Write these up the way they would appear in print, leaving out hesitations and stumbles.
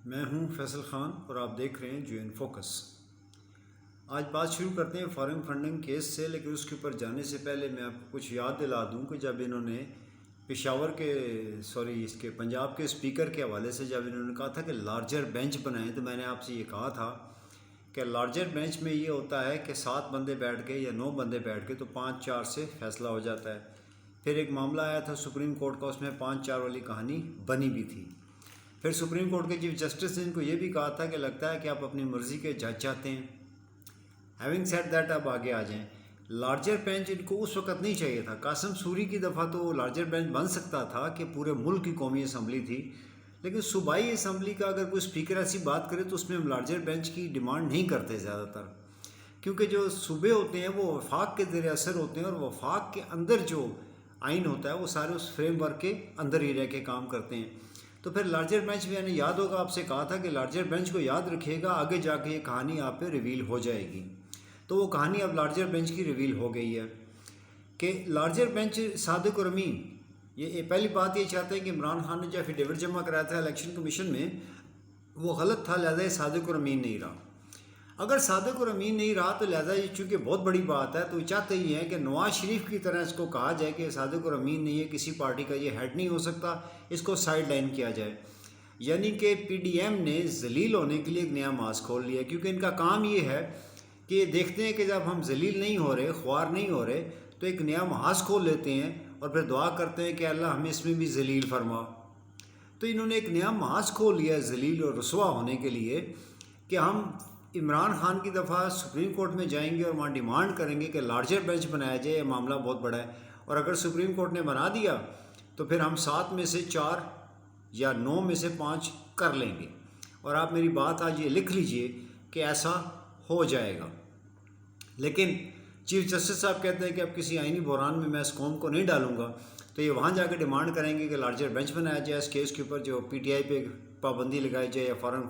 میں ہوں فیصل خان اور آپ دیکھ رہے ہیں جو ان فوکس۔ آج بات شروع کرتے ہیں فارن فنڈنگ کیس سے، لیکن اس کے اوپر جانے سے پہلے میں آپ کو کچھ یاد دلا دوں کہ جب انہوں نے پشاور کے اس کے پنجاب کے اسپیکر کے حوالے سے جب انہوں نے کہا تھا کہ لارجر بینچ بنائیں، تو میں نے آپ سے یہ کہا تھا کہ لارجر بینچ میں یہ ہوتا ہے کہ 7 بندے بیٹھ کے یا 9 بندے بیٹھ کے تو 5-4 سے فیصلہ ہو جاتا ہے۔ پھر ایک معاملہ آیا تھا سپریم کورٹ کا، اس میں 5-4 والی کہانی بنی بھی تھی۔ پھر سپریم کورٹ کے چیف جسٹس نے ان کو یہ بھی کہا تھا کہ لگتا ہے کہ آپ اپنی مرضی کے جج چاہتے ہیں۔ ہیونگ سیڈ دیٹ آپ آگے آ جائیں۔ لارجر بینچ ان کو اس وقت نہیں چاہیے تھا۔ قاسم سوری کی دفعہ تو لارجر بینچ بن سکتا تھا کہ پورے ملک کی قومی اسمبلی تھی، لیکن صوبائی اسمبلی کا اگر کوئی اسپیکر ایسی بات کرے تو اس میں ہم لارجر بینچ کی ڈیمانڈ نہیں کرتے زیادہ تر، کیونکہ جو صوبے ہوتے ہیں وہ وفاق کے زیر اثر ہوتے ہیں، اور وفاق کے اندر جو آئین ہوتا ہے وہ سارے اس فریم ورک کے اندر ہی رہ کے کام کرتے ہیں۔ تو پھر لارجر بینچ میں نے یاد ہوگا آپ سے کہا تھا کہ لارجر بینچ کو یاد رکھیے گا، آگے جا کے یہ کہانی آپ پہ ریویل ہو جائے گی۔ تو وہ کہانی اب لارجر بینچ کی ریویل ہو گئی ہے کہ لارجر بینچ صادق اور امین، یہ پہلی بات یہ چاہتے ہیں کہ عمران خان نے جو ایفیڈیوٹ جمع کرایا تھا الیکشن کمیشن میں وہ غلط تھا، لہذا یہ صادق اور امین نہیں رہا۔ اگر صادق اور امین نہیں رہا تو لہذا یہ چونکہ بہت بڑی بات ہے تو چاہتے ہی ہیں کہ نواز شریف کی طرح اس کو کہا جائے کہ صادق اور امین نہیں ہے، کسی پارٹی کا یہ ہیڈ نہیں ہو سکتا، اس کو سائیڈ لائن کیا جائے۔ یعنی کہ پی ڈی ایم نے ذلیل ہونے کے لیے ایک نیا ماسک کھول لیا، کیونکہ ان کا کام یہ ہے کہ یہ دیکھتے ہیں کہ جب ہم ذلیل نہیں ہو رہے، خوار نہیں ہو رہے، تو ایک نیا محاذ کھول لیتے ہیں اور پھر دعا کرتے ہیں کہ اللہ ہمیں اس میں بھی ذلیل فرما۔ تو انہوں نے ایک نیا محاذ کھول لیا ذلیل اور رسوا ہونے کے لیے کہ ہم عمران خان کی دفعہ سپریم کورٹ میں جائیں گے اور وہاں ڈیمانڈ کریں گے کہ لارجر بینچ بنایا جائے، یہ معاملہ بہت بڑا ہے، اور اگر سپریم کورٹ نے بنا دیا تو پھر ہم 7 میں سے 4 یا 9 میں سے 5 کر لیں گے۔ اور آپ میری بات آج یہ لکھ لیجئے کہ ایسا ہو جائے گا۔ لیکن چیف جسٹس صاحب کہتے ہیں کہ اب کسی آئینی بحران میں اس قوم کو نہیں ڈالوں گا، تو یہ وہاں جا کے ڈیمانڈ کریں گے کہ لارجر بینچ بنایا جائے اس کیس کے اوپر، جو پی ٹی آئی پہ پابندی لگائی جائے یا فارن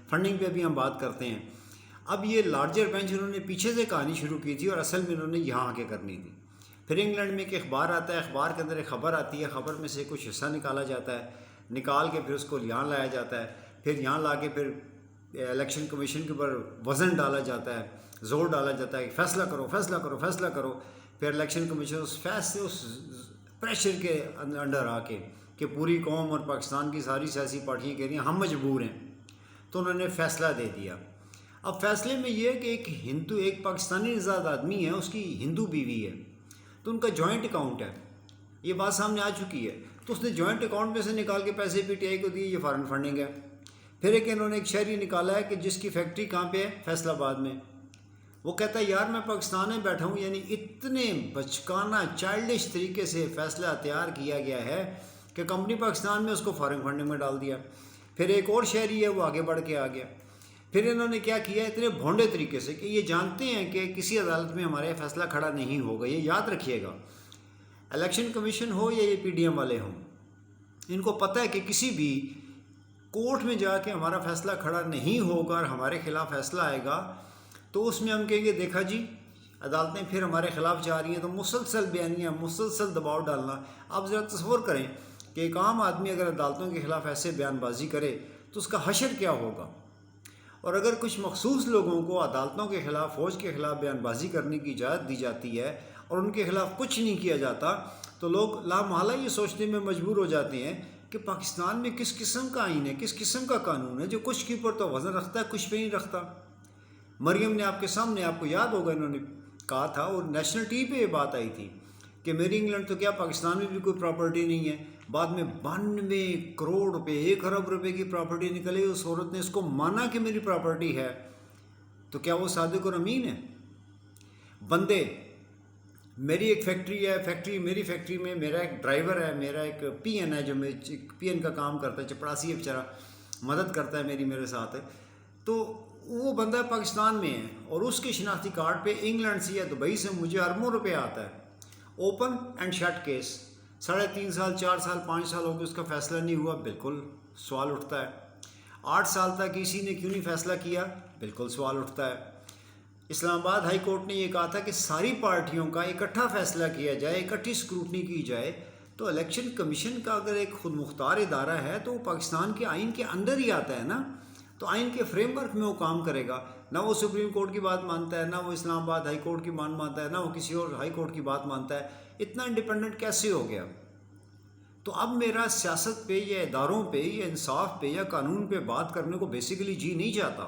فنڈنگ پہ بھی ہم بات کرتے ہیں۔ اب یہ لارجر بینچ انہوں نے پیچھے سے کہانی شروع کی تھی اور اصل میں انہوں نے یہاں آ کے کرنی تھی۔ پھر انگلینڈ میں ایک اخبار آتا ہے، اخبار کے اندر ایک خبر آتی ہے، خبر میں سے کچھ حصہ نکالا جاتا ہے، نکال کے پھر اس کو یہاں لایا جاتا ہے، پھر یہاں لا کے پھر الیکشن کمیشن کے اوپر وزن ڈالا جاتا ہے، زور ڈالا جاتا ہے کہ فیصلہ کرو فیصلہ کرو فیصلہ کرو۔ پھر الیکشن کمیشن اس فیصلے اس پریشر کے انڈر آ کے کہ پوری قوم اور پاکستان کی ساری سیاسی پارٹیاں کہہ رہی ہیں ہم مجبور ہیں، تو انہوں نے فیصلہ دے دیا۔ اب فیصلے میں یہ ہے کہ ایک پاکستانی نژاد آدمی ہے، اس کی ہندو بیوی ہے، تو ان کا جوائنٹ اکاؤنٹ ہے، یہ بات سامنے آ چکی ہے، تو اس نے جوائنٹ اکاؤنٹ میں سے نکال کے پیسے پی ٹی آئی کو دیے، یہ فارن فنڈنگ ہے۔ پھر ایک انہوں نے ایک شہری نکالا ہے کہ جس کی فیکٹری کہاں پہ ہے، فیصل آباد میں، وہ کہتا ہے یار میں پاکستان میں بیٹھا ہوں، یعنی اتنے بچکانہ چائلڈش طریقے سے فیصلہ تیار کیا گیا ہے کہ کمپنی پاکستان میں اس کو فارن فنڈنگ میں ڈال دیا۔ پھر ایک اور شہری ہے وہ آگے بڑھ کے آ گیا۔ پھر انہوں نے کیا کیا اتنے بھونڈے طریقے سے کہ یہ جانتے ہیں کہ کسی عدالت میں ہمارے فیصلہ کھڑا نہیں ہوگا، یہ یاد رکھیے گا، الیکشن کمیشن ہو یا یہ پی ڈی ایم والے ہوں، ان کو پتہ ہے کہ کسی بھی کورٹ میں جا کے ہمارا فیصلہ کھڑا نہیں ہوگا اور ہمارے خلاف فیصلہ آئے گا تو اس میں ہم کہیں گے دیکھا جی عدالتیں پھر ہمارے خلاف جا رہی ہیں، تو مسلسل بیانیاں، مسلسل دباؤ ڈالنا۔ آپ ذرا تصور کریں کہ ایک عام آدمی اگر عدالتوں کے خلاف ایسے بیان بازی کرے تو اس کا حشر کیا ہوگا، اور اگر کچھ مخصوص لوگوں کو عدالتوں کے خلاف، فوج کے خلاف بیان بازی کرنے کی اجازت دی جاتی ہے اور ان کے خلاف کچھ نہیں کیا جاتا، تو لوگ لامحالہ یہ سوچنے میں مجبور ہو جاتے ہیں کہ پاکستان میں کس قسم کا آئین ہے، کس قسم کا قانون ہے جو کچھ کے اوپر تو وزن رکھتا ہے، کچھ پہ نہیں رکھتا۔ مریم نے آپ کے سامنے، آپ کو یاد ہوگا انہوں نے کہا تھا اور نیشنل ٹی وی پہ یہ بات آئی تھی کہ میری انگلینڈ تو کیا پاکستان میں بھی کوئی پراپرٹی نہیں ہے، بعد میں 92 کروڑ روپے، 1 ارب روپے کی پراپرٹی نکلی، اس عورت نے اس کو مانا کہ میری پراپرٹی ہے، تو کیا وہ صادق اور امین ہے؟ بندے، میری ایک فیکٹری ہے، میری فیکٹری میں میرا ایک ڈرائیور ہے، میرا ایک پی این ہے جو پی این کا کام کرتا ہے، چپڑاسی ہے بیچارہ، مدد کرتا ہے میرے ساتھ ہے، تو وہ بندہ پاکستان میں ہے اور اس کے شناختی کارڈ پہ انگلینڈ سے یا دبئی سے مجھے اربوں روپے آتا ہے۔ اوپن اینڈ شٹ کیس، 3.5 سال 4 سال 5 سال ہو کے اس کا فیصلہ نہیں ہوا، بالکل سوال اٹھتا ہے۔ 8 سال تک اسی نے کیوں نہیں فیصلہ کیا، بالکل سوال اٹھتا ہے۔ اسلام آباد ہائی کورٹ نے یہ کہا تھا کہ ساری پارٹیوں کا اکٹھا فیصلہ کیا جائے، اکٹھی اسکروٹنی کی جائے تو الیکشن کمیشن کا اگر ایک خود مختار ادارہ ہے تو وہ پاکستان کے آئین کے اندر ہی آتا ہے نا، تو آئین کے فریم ورک میں وہ کام کرے گا. نہ وہ سپریم کورٹ کی بات مانتا ہے، نہ وہ اسلام آباد ہائی کورٹ کی مانتا ہے، نہ وہ کسی اور ہائی کورٹ کی بات مانتا ہے. اتنا انڈیپینڈنٹ کیسے ہو گیا؟ تو اب میرا سیاست پہ یا اداروں پہ یا انصاف پہ یا قانون پہ بات کرنے کو بیسیکلی جی نہیں چاہتا.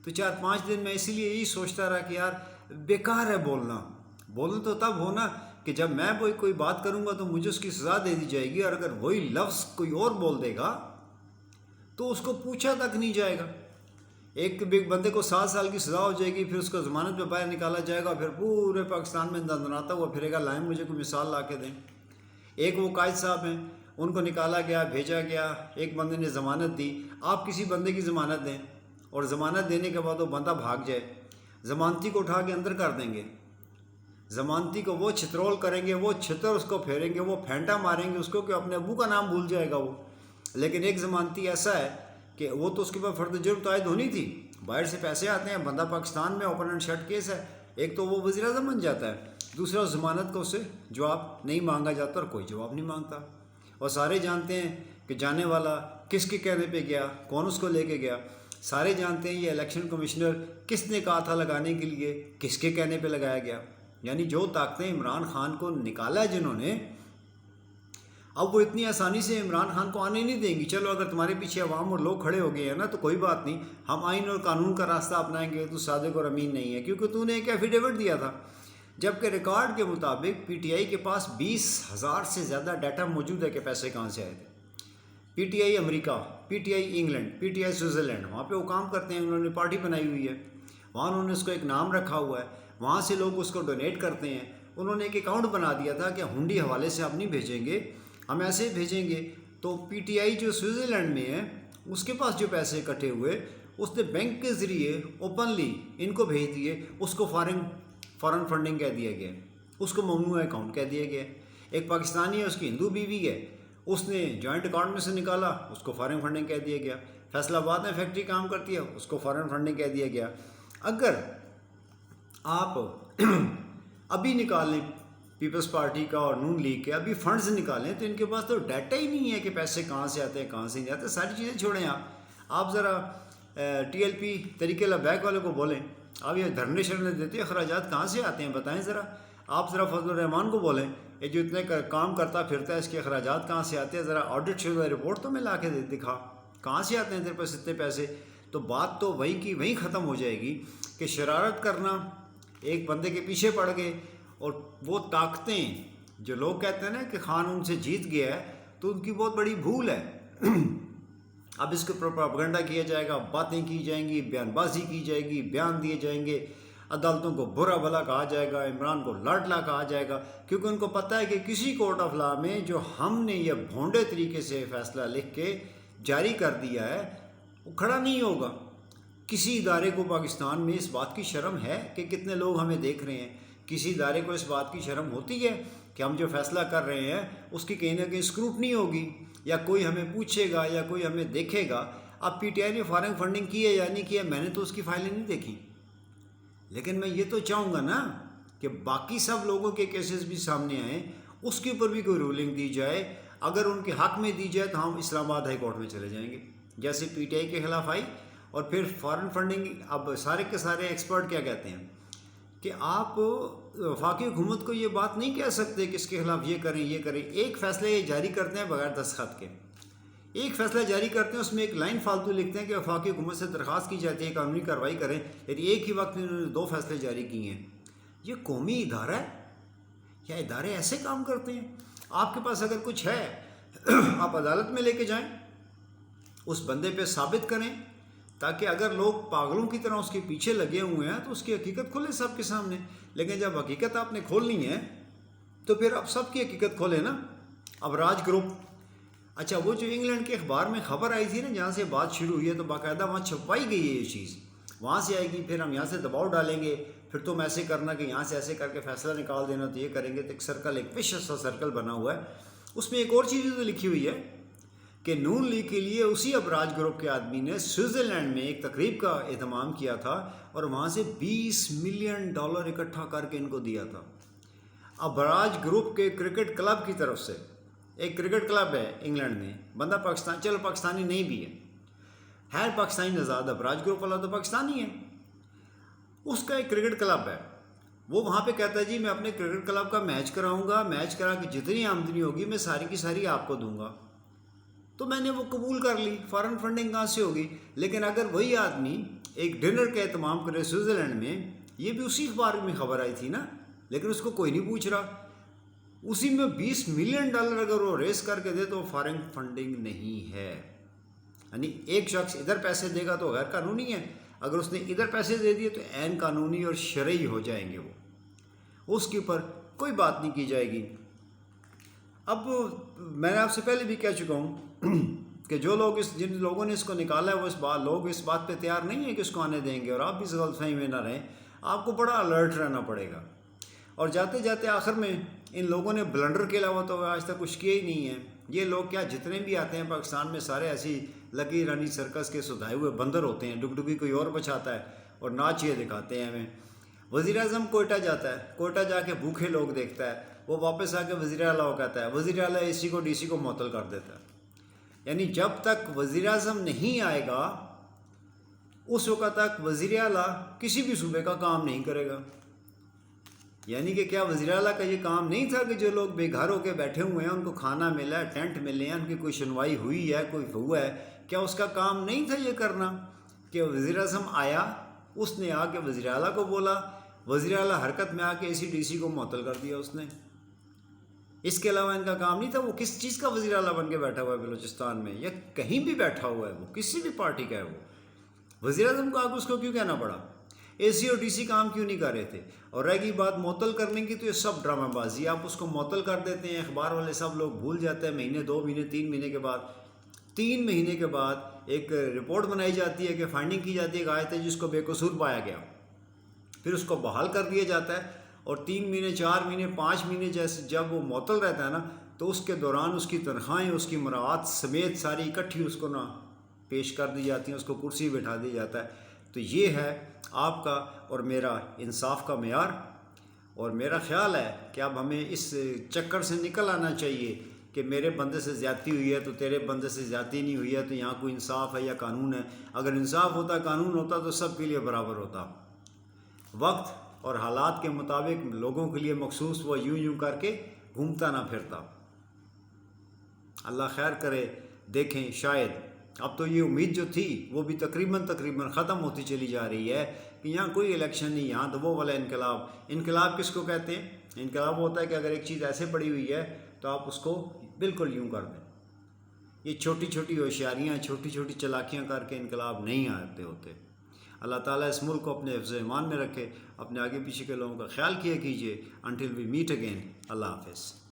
تو 4-5 دن میں اسی لیے یہی سوچتا رہا کہ یار بیکار ہے بولنا تو تب ہونا کہ جب میں کوئی بات کروں گا تو مجھے اس کی سزا دے دی جائے گی، اور اگر وہی لفظ کوئی اور بول دے گا تو اس کو پوچھا تک نہیں جائے گا. ایک بندے کو 7 سال کی سزا ہو جائے گی، پھر اس کو ضمانت پہ باہر نکالا جائے گا، پھر پورے پاکستان میں دندناتا ہوا پھرے گا لائیں مجھے کوئی مثال لا کے دیں. ایک وہ قائد صاحب ہیں، ان کو نکالا گیا، بھیجا گیا، ایک بندے نے ضمانت دی. آپ کسی بندے کی ضمانت دیں اور ضمانت دینے کے بعد وہ بندہ بھاگ جائے، ضمانتی کو اٹھا کے اندر کر دیں گے، ضمانتی کو وہ چھترول کریں گے، وہ چھتر اس کو پھیریں گے، وہ پھینٹا ماریں گے اس کو کہ اپنے ابو کا نام بھول جائے گا وہ. لیکن ایک ضمانتی ایسا ہے کہ وہ تو اس کے بعد فرد جرم عائد ہونی تھی، باہر سے پیسے آتے ہیں، بندہ پاکستان میں اوپن اینڈ شٹ کیس ہے، ایک تو وہ وزیر اعظم بن جاتا ہے، دوسرا ضمانت کو اسے جواب نہیں مانگا جاتا اور کوئی جواب نہیں مانگتا. اور سارے جانتے ہیں کہ جانے والا کس کے کہنے پہ گیا، کون اس کو لے کے گیا. سارے جانتے ہیں یہ الیکشن کمشنر کس نے کہا تھا لگانے کے لیے، کس کے کہنے پہ لگایا گیا. یعنی جو طاقتیں عمران خان کو نکالا ہے جنہوں نے، اب وہ اتنی آسانی سے عمران خان کو آنے نہیں دیں گی. چلو اگر تمہارے پیچھے عوام اور لوگ کھڑے ہو گئے ہیں نا تو کوئی بات نہیں، ہم آئین اور قانون کا راستہ اپنائیں گے. تو صادق اور امین نہیں ہے کیونکہ تو نے ایک ایفیڈیوٹ دیا تھا، جبکہ ریکارڈ کے مطابق پی ٹی آئی کے پاس 20,000 سے زیادہ ڈیٹا موجود ہے کہ پیسے کہاں سے آئے تھے. P T I America, P T I England, P T I Switzerland, وہاں پہ وہ کام کرتے ہیں، انہوں نے پارٹی بنائی ہوئی ہے، وہاں انہوں نے اس کو ایک نام رکھا ہوا ہے، وہاں سے لوگ اس کو ڈونیٹ کرتے ہیں. انہوں نے ایک اکاؤنٹ بنا دیا تھا کہ ہنڈی حوالے سے آپ نہیں بھیجیں گے، ہم ایسے بھیجیں گے. تو پی ٹی آئی جو سوئٹزرلینڈ میں ہے اس کے پاس جو پیسے اکٹھے ہوئے اس نے بینک کے ذریعے اوپنلی ان کو بھیج دیے. اس کو فارن فنڈنگ کہہ دیا گیا، اس کو ممنوع اکاؤنٹ کہہ دیا گیا. ایک پاکستانی ہے، اس کی ہندو بیوی ہے، اس نے جوائنٹ اکاؤنٹ میں سے نکالا، اس کو فارن فنڈنگ کہہ دیا گیا. فیصل آباد میں فیکٹری کام کرتی ہے، اس کو فارن فنڈنگ کہہ دیا گیا. اگر آپ ابھی نکالیں پیپلز پارٹی کا اور نون لیگ کے ابھی فنڈز نکالیں تو ان کے پاس تو ڈیٹا ہی نہیں ہے کہ پیسے کہاں سے آتے ہیں کہاں سے نہیں آتے. ساری چیزیں چھوڑیں، آپ ذرا ٹی ایل پی طریقے لبیک والے کو بولیں، آپ یہ دھرنے شرنے دیتے اخراجات کہاں سے آتے ہیں بتائیں ذرا. آپ ذرا فضل الرحمان کو بولیں، یہ جو اتنے کام کرتا پھرتا ہے اس کے اخراجات کہاں سے آتے ہیں، ذرا آڈٹ شدہ رپورٹ تو میں لا کے دکھا کہاں سے آتے ہیں تیرے پاس اتنے پیسے. تو بات تو وہیں کی وہیں ختم ہو جائے گی کہ شرارت کرنا، ایک بندے کے پیچھے پڑ گئے. اور وہ طاقتیں جو لوگ کہتے ہیں نا کہ خان ان سے جیت گیا ہے، تو ان کی بہت بڑی بھول ہے. اب اس کے اوپر پروپیگنڈا کیا جائے گا، باتیں کی جائیں گی، بیان بازی کی جائے گی، بیان دیے جائیں گے، عدالتوں کو برا بھلا کہا جائے گا، عمران کو لاڈلا کہا جائے گا، کیونکہ ان کو پتہ ہے کہ کسی کورٹ آف لا میں جو ہم نے یہ بھونڈے طریقے سے فیصلہ لکھ کے جاری کر دیا ہے وہ کھڑا نہیں ہوگا. کسی ادارے کو پاکستان میں اس بات کی شرم ہے کہ کتنے لوگ ہمیں دیکھ رہے ہیں؟ کسی ادارے کو اس بات کی شرم ہوتی ہے کہ ہم جو فیصلہ کر رہے ہیں اس کی کہیں نہ کہیں اسکروٹنی ہوگی، یا کوئی ہمیں پوچھے گا یا کوئی ہمیں دیکھے گا؟ اب پی ٹی آئی نے فارن فنڈنگ کی ہے یا نہیں کی ہے، میں نے تو اس کی فائلیں نہیں دیکھی، لیکن میں یہ تو چاہوں گا نا کہ باقی سب لوگوں کے کیسز بھی سامنے آئیں، اس کے اوپر بھی کوئی رولنگ دی جائے. اگر ان کے حق میں دی جائے تو ہم اسلام آباد ہائی کورٹ میں چلے جائیں گے جیسے پی ٹی آئی کے خلاف آئی. اور پھر فارن فنڈنگ، اب سارے کے سارے ایکسپرٹ کیا کہتے ہیں کہ آپ وفاقی حکومت کو یہ بات نہیں کہہ سکتے کہ اس کے خلاف یہ کریں یہ کریں. ایک فیصلہ یہ جاری کرتے ہیں بغیر دستخط کے، ایک فیصلہ جاری کرتے ہیں اس میں ایک لائن فالتو لکھتے ہیں کہ وفاقی حکومت سے درخواست کی جاتی ہے قانونی کارروائی کریں، لیکن ایک ہی وقت میں انہوں نے 2 فیصلے جاری کیے ہیں. یہ قومی ادارہ ہے یا ادارے ایسے کام کرتے ہیں؟ آپ کے پاس اگر کچھ ہے آپ عدالت میں لے کے جائیں، اس بندے پہ ثابت کریں، تاکہ اگر لوگ پاگلوں کی طرح اس کے پیچھے لگے ہوئے ہیں تو اس کی حقیقت کھلے سب کے سامنے. لیکن جب حقیقت آپ نے کھولنی ہے تو پھر اب سب کی حقیقت کھولے نا. اب راج گروپ، اچھا وہ جو انگلینڈ کے اخبار میں خبر آئی تھی نا جہاں سے بات شروع ہوئی ہے، تو باقاعدہ وہاں چھپوائی گئی ہے یہ چیز، وہاں سے آئے گی، پھر ہم یہاں سے دباؤ ڈالیں گے، پھر تم ایسے کرنا کہ یہاں سے ایسے کر کے فیصلہ نکال دینا، تو یہ کریں گے. تو ایک سرکل، ایک وشیش سا سرکل بنا ہوا ہے. اس میں ایک اور چیز تو لکھی ہوئی ہے کہ نون لیگ کے لیے اسی ابراج گروپ کے آدمی نے سوئٹزرلینڈ میں ایک تقریب کا اہتمام کیا تھا اور وہاں سے $20 ملین اکٹھا کر کے ان کو دیا تھا. ابراج گروپ کے کرکٹ کلب کی طرف سے ایک کرکٹ کلب ہے انگلینڈ میں، بندہ پاکستان، چلو پاکستانی نہیں بھی ہے پاکستانی نژاد، ابراج گروپ والا تو پاکستانی ہے، اس کا ایک کرکٹ کلب ہے، وہ وہاں پہ کہتا ہے جی میں اپنے کرکٹ کلب کا میچ کراؤں گا، میچ کرا کے جتنی آمدنی ہوگی میں ساری کی ساری آپ کو دوں گا، تو میں نے وہ قبول کر لی، فارن فنڈنگ کہاں سے ہوگی؟ لیکن اگر وہی آدمی ایک ڈنر کا اہتمام کرے سوئٹزرلینڈ میں، یہ بھی اسی اخبار میں خبر آئی تھی نا، لیکن اس کو کوئی نہیں پوچھ رہا، اسی میں $20 ملین اگر وہ ریس کر کے دے تو فارن فنڈنگ نہیں ہے، یعنی ایک شخص ادھر پیسے دے گا تو غیر قانونی ہے، اگر اس نے ادھر پیسے دے دیے تو عین قانونی اور شرعی ہو جائیں گے، وہ اس کے اوپر کوئی بات نہیں کی جائے گی۔ اب میں نے آپ سے پہلے بھی کہہ چکا ہوں کہ جو لوگ جن لوگوں نے اس کو نکالا ہے وہ لوگ اس بات پہ تیار نہیں ہیں کہ اس کو آنے دیں گے، اور آپ بھی اس غلط فہمی میں نہ رہیں، آپ کو بڑا الرٹ رہنا پڑے گا، اور جاتے جاتے آخر میں ان لوگوں نے بلنڈر کے علاوہ تو آج تک کچھ کیا ہی نہیں ہے۔ یہ لوگ کیا جتنے بھی آتے ہیں پاکستان میں سارے ایسی لکی رانی سرکس کے سدھائے ہوئے بندر ہوتے ہیں، ڈگ ڈگی کوئی اور بچاتا ہے اور ناچ یہ دکھاتے ہیں ہمیں۔ وزیر اعظم کوئٹہ جاتا ہے، کوئٹہ جا کے بھوکے لوگ دیکھتا ہے، وہ واپس آ کے وزیر اعلیٰ کو کہتا ہے، وزیر اعلیٰ اے سی کو ڈی سی کو معطل کر دیتا ہے، یعنی جب تک وزیر اعظم نہیں آئے گا اس وقت تک وزیر اعلیٰ کسی بھی صوبے کا کام نہیں کرے گا۔ یعنی کہ کیا وزیر اعلیٰ کا یہ کام نہیں تھا کہ جو لوگ بے گھر ہو کے بیٹھے ہوئے ہیں ان کو کھانا ملا ہے، ٹینٹ ملے ہیں، ان کی کوئی سنوائی ہوئی ہے، کوئی ہوا ہے، کیا اس کا کام نہیں تھا یہ کرنا؟ کہ وزیر اعظم آیا، اس نے آ کے وزیر اعلیٰ کو بولا، وزیر اعلیٰ حرکت میں آ کے اسی ڈی سی کو معطل کر دیا اس نے، اس کے علاوہ ان کا کام نہیں تھا۔ وہ کس چیز کا وزیر اعلیٰ بن کے بیٹھا ہوا ہے بلوچستان میں، یا کہیں بھی بیٹھا ہوا ہے، وہ کسی بھی پارٹی کا ہے، وہ وزیر اعظم کو آگے اس کو کیوں کہنا پڑا؟ اے سی اور ڈی سی کام کیوں نہیں کر رہے تھے؟ اور رہ گئی بات معطل کرنے کی، تو یہ سب ڈرامہ بازی، آپ اس کو معطل کر دیتے ہیں، اخبار والے سب لوگ بھول جاتے ہیں، مہینے 2 مہینے 3 مہینے کے بعد، 3 مہینے کے بعد ایک رپورٹ بنائی جاتی ہے کہ فائنڈنگ کی جاتی ہے کہ آیت ہے جس کو بے قصور پایا گیا، پھر اس کو بحال کر دیا جاتا ہے، اور 3 مہینے 4 مہینے 5 مہینے جیسے جب وہ معطل رہتا ہے نا، تو اس کے دوران اس کی تنخواہیں اس کی مراعات سمیت ساری اکٹھی اس کو نہ پیش کر دی جاتی ہیں، اس کو کرسی بٹھا دیا جاتا ہے۔ تو یہ ہے آپ کا اور میرا انصاف کا معیار، اور میرا خیال ہے کہ اب ہمیں اس چکر سے نکل آنا چاہیے کہ میرے بندے سے زیادتی ہوئی ہے تو تیرے بندے سے زیادتی نہیں ہوئی ہے تو یہاں کوئی انصاف ہے یا قانون ہے۔ اگر انصاف ہوتا، قانون ہوتا تو سب کے لیے برابر ہوتا، وقت اور حالات کے مطابق لوگوں کے لیے مخصوص وہ یوں کر کے گھومتا نہ پھرتا۔ اللہ خیر کرے، دیکھیں شاید اب تو یہ امید جو تھی وہ بھی تقریباً ختم ہوتی چلی جا رہی ہے کہ یہاں کوئی الیکشن نہیں، یہاں تو وہ والا انقلاب۔ انقلاب کس کو کہتے ہیں؟ انقلاب ہوتا ہے کہ اگر ایک چیز ایسے پڑی ہوئی ہے تو آپ اس کو بالکل یوں کر دیں۔ یہ چھوٹی چھوٹی ہوشیاریاں، چھوٹی چھوٹی چلاکیاں کر کے انقلاب نہیں آتے ہوتے۔ اللہ تعالیٰ اس ملک کو اپنے حفظ و ایمان میں رکھے، اپنے آگے پیچھے کے لوگوں کا خیال کیا کیجیے۔ انٹل وی میٹ اگین، اللہ حافظ۔